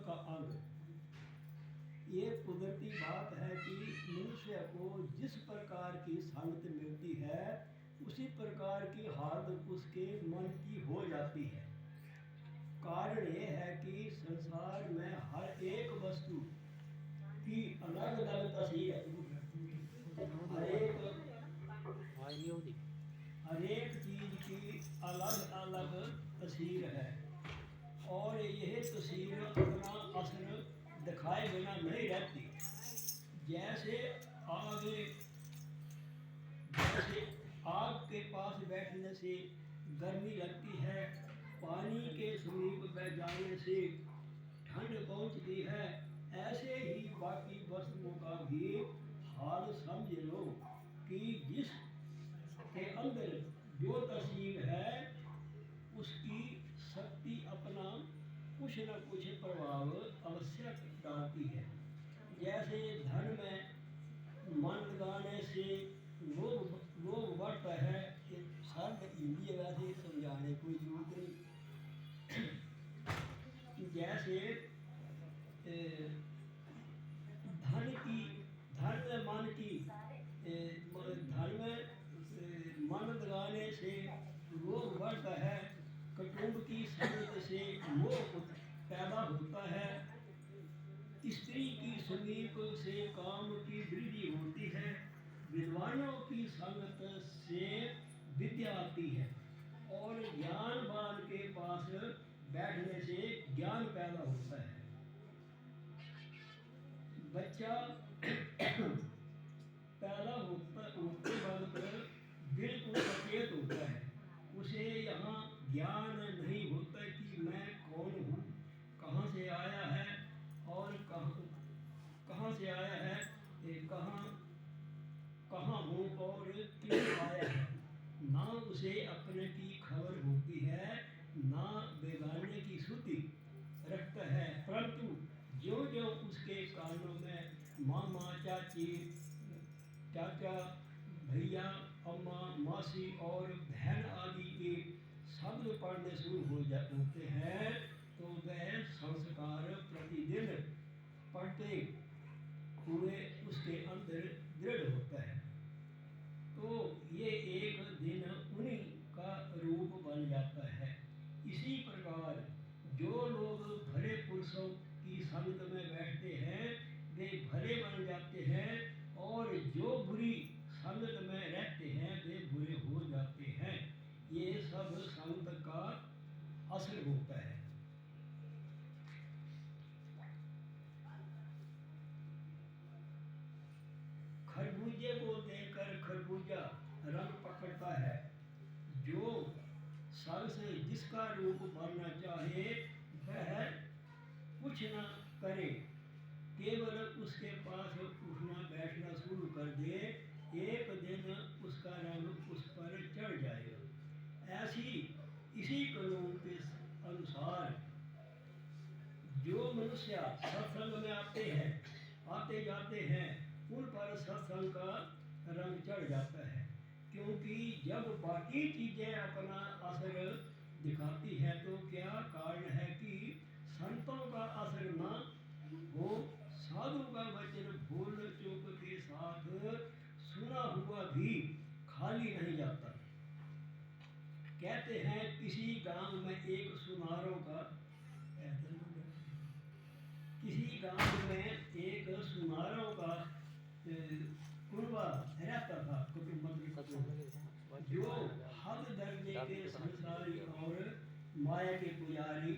का अंग। ये कुदरती बात है कि मनुष्य को जिस प्रकार की संगत मिलती है उसी प्रकार की हालत उसके मन की हो जाती है। कारण ये है कि संसार में हर एक वस्तु की अलग अलग तस्वीर है। हर एक चीज की अलग अलग तस्वीर है और यह तस्वीर अपना असर दिखाए बिना नहीं रहती। जैसे जैसे आग के पास बैठने से गर्मी लगती है, पानी के समीप बैठ जाने से ठंड पहुंचती है, ऐसे ही बाकी वस्तुओं का भी हाल समझ लो कि जिस के अंदर जो तस्वीर है उसकी शक्ति अपना कुछ न कुछ प्रभाव अवश्य डालती है। जैसे धन में मन लगाने से लोभ बढ़ता है, ये शब्द हिंदी वैसे समझाने कोई जरूरत नहीं। जैसे धन में मन लगाने से लोभ बढ़ता है, कुटुंब की संगत से मोह पैदा होता है, स्त्री की समीप से काम की वृद्धि होती है, विद्वानों की संगत से विद्या आती है और ज्ञानवान के पास बैठने से ज्ञान पैदा होता है। बच्चा पैदा होते वक्त बिल्कुल सचेत होता है, उसे यहाँ ज्ञान नहीं होता कि मैं कौन हूँ, कहाँ से आया है और कहाँ से आया है, कहाँ हूँ और क्यों आया है। ना उसे अपने की खबर होती है, ना बेगाने की श्रुति रखता है, परंतु जो जो उसके कानों में मामा, चाची, चाचा, भैया, अम्मा, मासी और बहन आदि के शब्द पढ़ने शुरू होते हैं तो वह संस्कार प्रतिदिन पढ़ते हुए उसके अंदर दृढ़ होता है। तो ये एक दिन उन्हीं का रूप बन जाता है। इसी प्रकार जो लोग भले पुरुषों की संगत में बैठते हैं वे भले बन जाते हैं और जो बुरी संगत में रहते हैं वे बुरे हो जाते हैं। ये सब संगत का असर होता है। खरबूजे को देखकर खरबूजा रंग पकड़ता है। जो सल से जिसका रूप बनना चाहे वह कुछ न करे, केवल उसके पास उठना बैठना शुरू कर दे, एक दिन उसका रंग उस पर चढ़ जाएगा। इसी कानून के अनुसार जो मनुष्य सत्संग में आते जाते हैं उन पर सत्संग का रंग चढ़ जाता है, क्योंकि जब बाकी चीजें अपना असर दिखाती है तो क्या कारण है कि संतों का असर न हो। साधु का वचन भूल चूक के साथ सुना हुआ भी खाली नहीं जाता। कहते हैं किसी गांव में एक सुनारों का कुनबा रहता था, जो हद दर्जे के संसारी और माया के पुजारी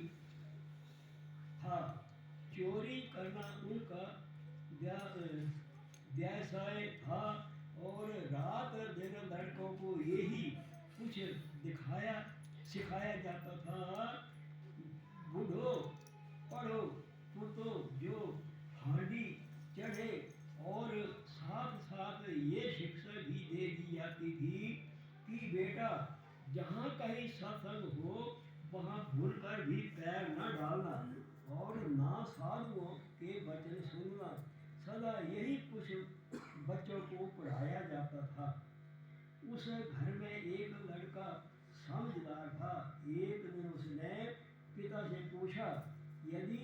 था। चोरी करना उनका व्यवसाय था और रात दिन लड़कों को यही कुछ सिखाया जाता था। बूढ़ो पढ़ो पुतो जो हांडी चढ़े, और साथ साथ ये शिक्षा भी दे दी जाती थी कि बेटा जहाँ कहीं सत्संग हो वहाँ भूलकर भी पैर न डालना और ना साधुओं के वचन सुनना। सदा यही कुछ बच्चों को पढ़ाया जाता था। उस घर में एक लड़का समझदार था। एक दिन उसने पिता से पूछा, यदि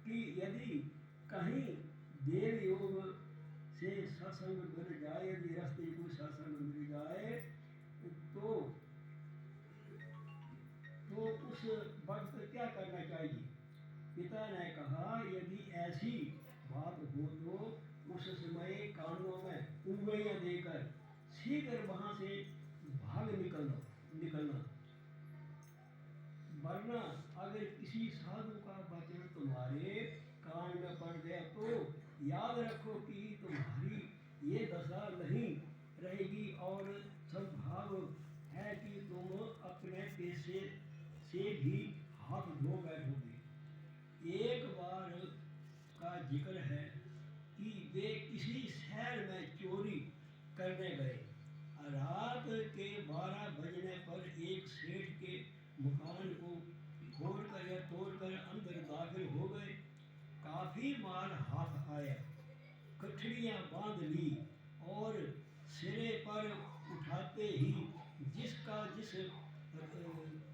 कि कहीं देव योग से सत्संग मिल जाए, यदि रास्ते कोई सत्संग मिल जाए तो उस वक्त क्या करना चाहिए? पिता ने कहा, यदि ऐसी बात हो तो उस समय कानों में उंगलियां देकर शीघ्र वहां से भाग निकलना। वरना अगर किसी साधु का वचन तुम्हारे कान में पड़ गया तो याद रखो कि तुम्हारी ये दशा नहीं रहेगी और संभाव है कि तुम अपने पैसे से भी हाथ धो बैठोगे। एक बार का जिक्र है कि वे किसी शहर में चोरी करने गए। रात के 12 बजने पर एक सेठ के मकान को फोड़कर या तोड़कर अंदर दाखिल हो गए। काफी माल हाथ आया, कठड़ियां बांध ली और सिरे पर उठाते ही जिसका जिस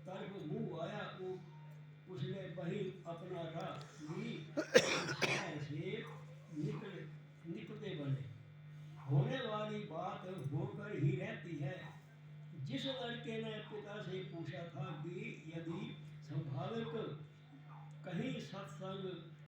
तरफ मुंह आया वो उसने वही अपना राह ली और शहर से निकलते बने। होने वाली बात होकर ही रहती है। जिस लड़के ने पिता से पूछा था कि यदि संभावित कहीं सत्संग